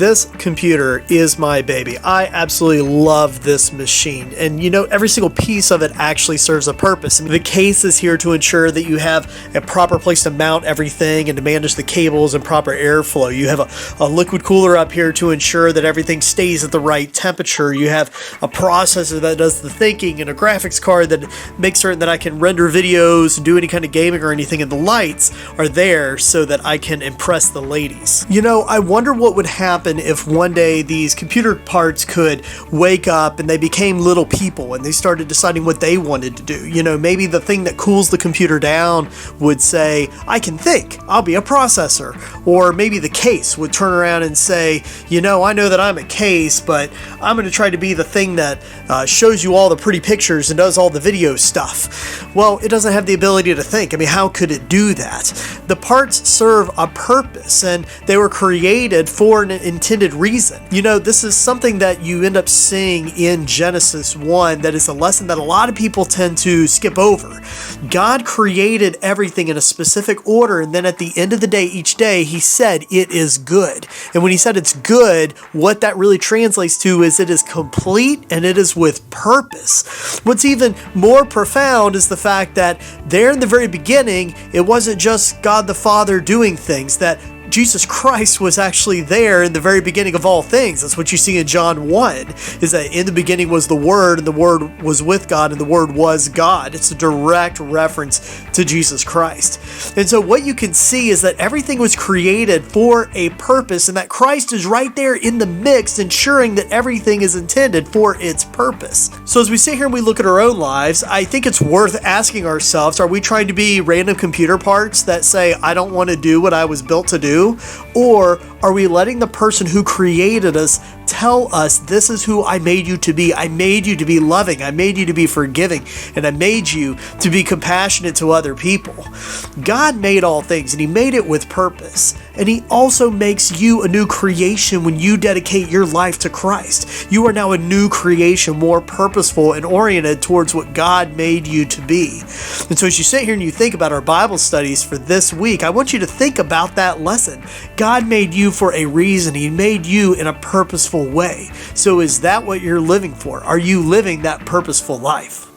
This computer is my baby. I absolutely love this machine. And every single piece of it actually serves a purpose. And the case is here to ensure that you have a proper place to mount everything and to manage the cables and proper airflow. You have a liquid cooler up here to ensure that everything stays at the right temperature. You have a processor that does the thinking and a graphics card that makes certain that I can render videos and do any kind of gaming or anything. And the lights are there so that I can impress the ladies. I wonder what would happen if one day these computer parts could wake up and they became little people and they started deciding what they wanted to do. Maybe the thing that cools the computer down would say, I can think, I'll be a processor. Or maybe the case would turn around and say, I know that I'm a case, but I'm going to try to be the thing that shows you all the pretty pictures and does all the video stuff. Well, it doesn't have the ability to think. I mean, how could it do that? The parts serve a purpose and they were created for an intended reason. This is something that you end up seeing in Genesis 1 that is a lesson that a lot of people tend to skip over. God created everything in a specific order, and then at the end of the day, each day, he said it is good. And when he said it's good, what that really translates to is it is complete and it is with purpose. What's even more profound is the fact that there in the very beginning, it wasn't just God the Father doing things, that Jesus Christ was actually there in the very beginning of all things. That's what you see in John 1, is that in the beginning was the Word, and the Word was with God, and the Word was God. It's a direct reference to Jesus Christ. And so what you can see is that everything was created for a purpose, and that Christ is right there in the mix, ensuring that everything is intended for its purpose. So as we sit here and we look at our own lives, I think it's worth asking ourselves, are we trying to be random computer parts that say, I don't want to do what I was built to do? Or are we letting the person who created us tell us, this is who I made you to be? I made you to be loving. I made you to be forgiving. And I made you to be compassionate to other people. God made all things and he made it with purpose. And he also makes you a new creation when you dedicate your life to Christ. You are now a new creation, more purposeful and oriented towards what God made you to be. And so as you sit here and you think about our Bible studies for this week, I want you to think about that lesson. God made you for a reason. He made you in a purposeful way. So is that what you're living for? Are you living that purposeful life?